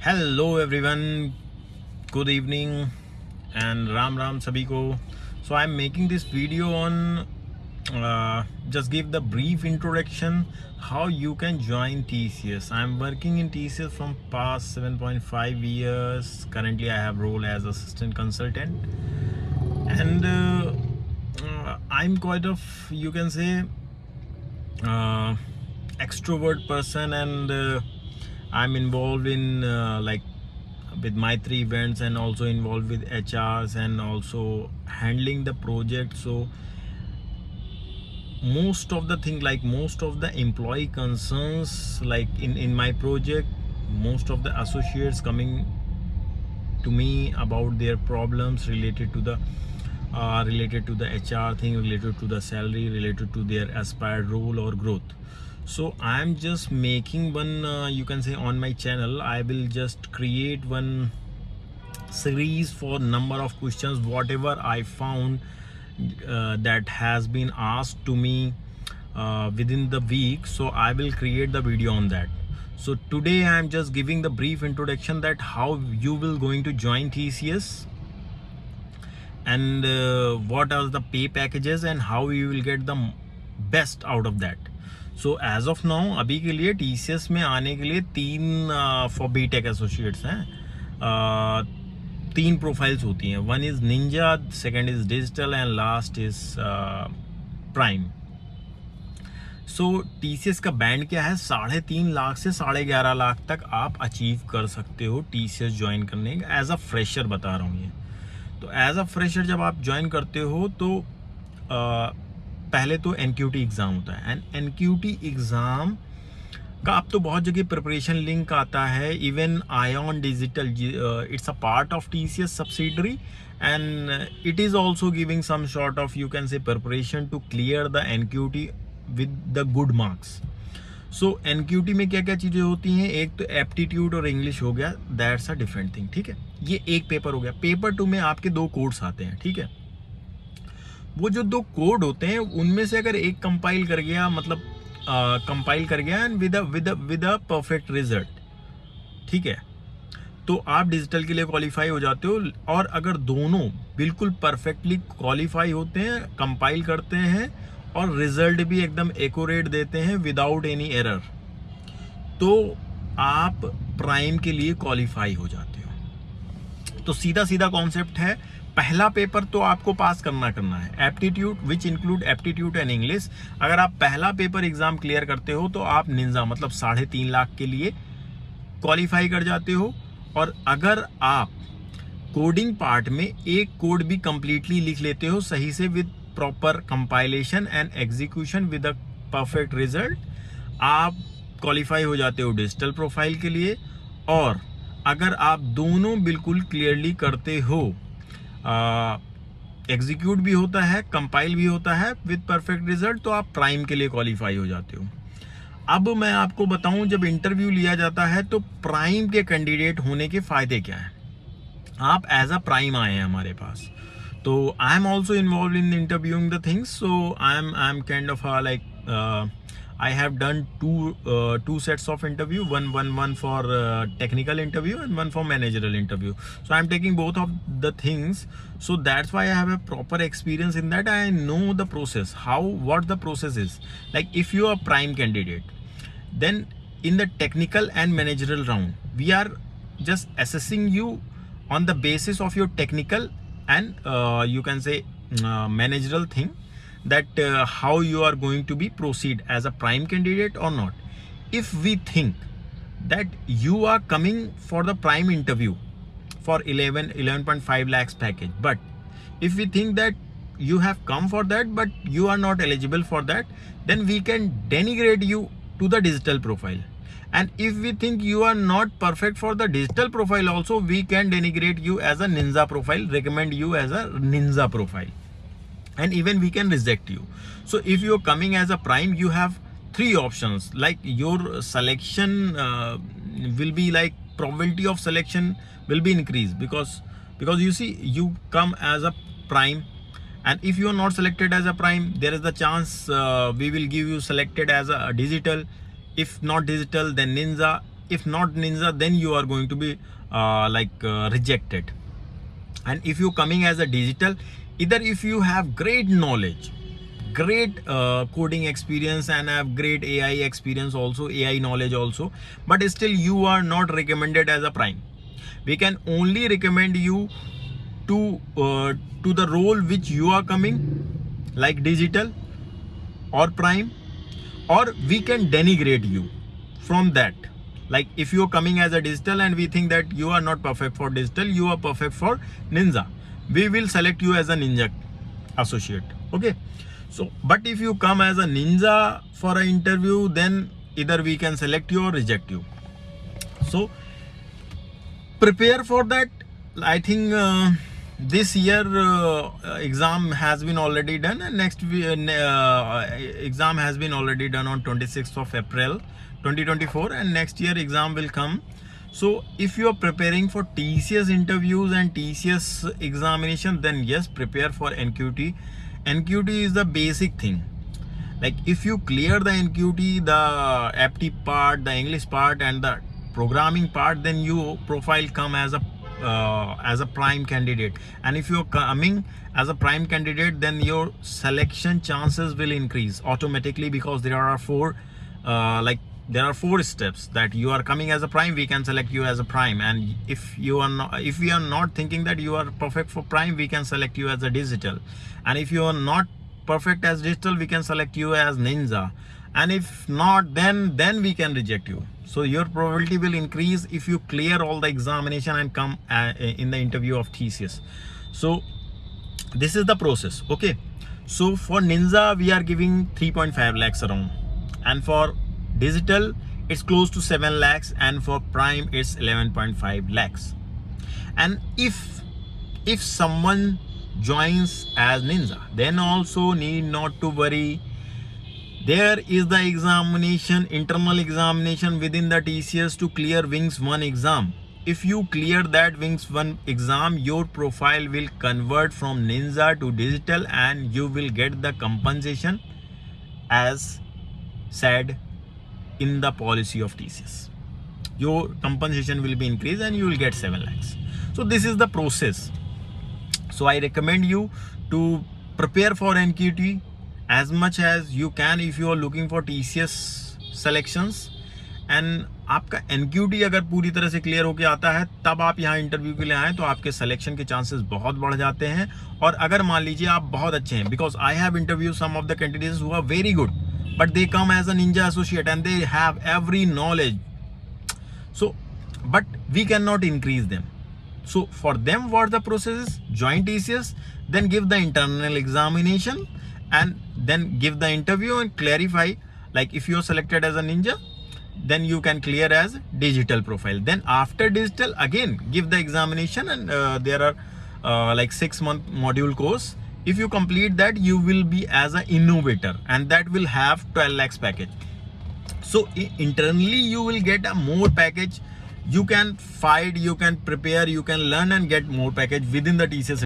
Hello everyone, good evening and Ram Ram सभी को. So I am making this video on just give the brief introduction how you can join TCS. I am working in TCS from past 7.5 years. Currently I have role as assistant consultant and I'm quite of, you can say, extrovert person, and I'm involved in with my three events, and also involved with HRs and also handling the project. So most of the thing, like most of the employee concerns, like in my project, most of the associates coming to me about their problems related to the HR thing, related to the salary, related to their aspired role or growth. So I am just making one, you can say, on my channel I will just create one series for number of questions whatever I found that has been asked to me within the week. So I will create the video on that. So today I am just giving the brief introduction that how you will going to join TCS, and what are the pay packages and how you will get the best out of that. So as of now, अभी के लिए TCS में आने के लिए तीन for BTech associates हैं, तीन प्रोफाइल्स होती हैं. One is Ninja, second is digital and last is prime. So TCS का बैंड क्या है? 3.5 लाख से 11.5 लाख तक आप अचीव कर सकते हो TCS ज्वाइन करने का. एज अ फ्रेशर बता रहा हूँ ये. तो एज अ फ्रेशर जब आप ज्वाइन करते हो तो पहले तो NQT एग्ज़ाम होता है, एंड NQT एग्ज़ाम का अब तो बहुत जगह प्रिपरेशन लिंक आता है. Even ion digital, it's a part of TCS subsidiary, and it is also giving some sort of, you can say, preparation to clear the NQT with the good marks. So NQT में क्या क्या चीज़ें होती हैं? एक तो aptitude और English हो गया, दैट्स अ डिफरेंट थिंग. ठीक है, ये एक पेपर हो गया. पेपर 2 में आपके 2 कोड्स आते हैं. ठीक है, वो जो 2 कोड होते हैं उनमें से अगर एक कंपाइल कर गया, मतलब कंपाइल कर गया and with a perfect result, ठीक है, तो आप डिजिटल के लिए क्वालिफाई हो जाते हो. और अगर दोनों बिल्कुल परफेक्टली क्वालिफाई होते हैं, कंपाइल करते हैं और रिजल्ट भी एकदम एक्यूरेट देते हैं विदाउट एनी एरर, तो आप प्राइम के लिए क्वालिफाई हो जाते हो. तो सीधा सीधा कॉन्सेप्ट है. पहला पेपर तो आपको पास करना है, aptitude which include aptitude and English. अगर आप पहला पेपर एग्जाम क्लियर करते हो तो आप निंजा, मतलब 3.5 लाख के लिए क्वालिफाई कर जाते हो. और अगर आप कोडिंग पार्ट में एक कोड भी कंप्लीटली लिख लेते हो सही से, with proper compilation and execution with a perfect result, आप क्वालिफाई हो जाते हो डिजिटल प्रोफाइल के लिए. और अगर आप दोनों बिल्कुल क्लियरली करते हो, एग्जीक्यूट भी होता है, कंपाइल भी होता है विद परफेक्ट रिजल्ट, तो आप प्राइम के लिए क्वालिफाई हो जाते हो. अब मैं आपको बताऊं, जब इंटरव्यू लिया जाता है तो प्राइम के कैंडिडेट होने के फायदे क्या हैं. आप एज अ प्राइम आए हैं हमारे पास, तो I am also involve in interviewing the things. So I am kind of like I have done two sets of interview, one for technical interview and one for managerial interview. So I am taking both of the things. So that's why I have a proper experience in that. I know the process, what the process is. Like if you are prime candidate, then in the technical and managerial round, we are just assessing you on the basis of your technical and you can say managerial thing, that how you are going to be proceed as a prime candidate or not. If we think that you are coming for the prime interview for 11.5 lakhs package, but if we think that you have come for that but you are not eligible for that, then we can denigrate you to the digital profile. And if we think you are not perfect for the digital profile also, we can denigrate you as a ninja profile, recommend you as a ninja profile, and even we can reject you. So if you're coming as a prime, you have 3 options. Like your selection will be like, probability of selection will be increased, because you see, you come as a prime, and if you are not selected as a prime, there is the chance we will give you selected as a digital. If not digital, then ninja. if not ninja, then you are going to be rejected. And if you coming as a digital, either if you have great knowledge, great coding experience, and have great AI experience also, AI knowledge also, but still you are not recommended as a prime, we can only recommend you to the role which you are coming, like digital or prime, or we can denigrate you from that. Like if you are coming as a digital and we think that you are not perfect for digital, you are perfect for ninja, we will select you as a ninja associate. Okay, so but if you come as a ninja for an interview, then either we can select you or reject you. So prepare for that. I think this year exam has been already done, and next exam has been already done on 26th of April 2024, and next year exam will come. So if you are preparing for TCS interviews and TCS examination, then yes, prepare for NQT. NQT is the basic thing. Like if you clear the NQT, the apti part, the English part, and the programming part, then your profile come as a prime candidate. And if you're coming as a prime candidate, then your selection chances will increase automatically, because there are four steps that you are coming as a prime, we can select you as a prime. And if we are not thinking that you are perfect for prime, we can select you as a digital. And if you are not perfect as digital, we can select you as ninja. And if not, then we can reject you. So your probability will increase if you clear all the examination and come in the interview of TCS. So this is the process. Okay, so for ninja we are giving 3.5 lakhs around, and for digital it's close to 7 lakhs, and for prime it's 11.5 lakhs. And if someone joins as ninja, then also need not to worry. There is the examination, internal examination within the TCS to clear Wings 1 exam. If you clear that Wings 1 exam, your profile will convert from ninja to digital, and you will get the compensation as said in the policy of TCS. Your compensation will be increased and you will get 7 lakhs. So this is the process. So I recommend you to prepare for NQT as much as you can if you are looking for TCS selections. And आपका NQT अगर पूरी तरह से clear होके आता है, तब आप यहाँ इंटरव्यू के लिए आए तो आपके सिलेक्शन के चांसेस बहुत बढ़ जाते हैं. और अगर मान लीजिए आप बहुत अच्छे हैं, because I have interview some of the candidates who are very good, but they come as a ninja associate and they have every knowledge, so but we cannot increase them. So for them, what the process is, join TCS, then give the internal examination, and then give the interview and clarify. Like if you are selected as a ninja, then you can clear as digital profile. Then after digital, again give the examination, and there are like 6-month module course. If you complete that, you will be as an innovator, and that will have 12 lakhs package. So internally you will get a more package. You can fight, you can prepare, you can learn and get more package within the TCS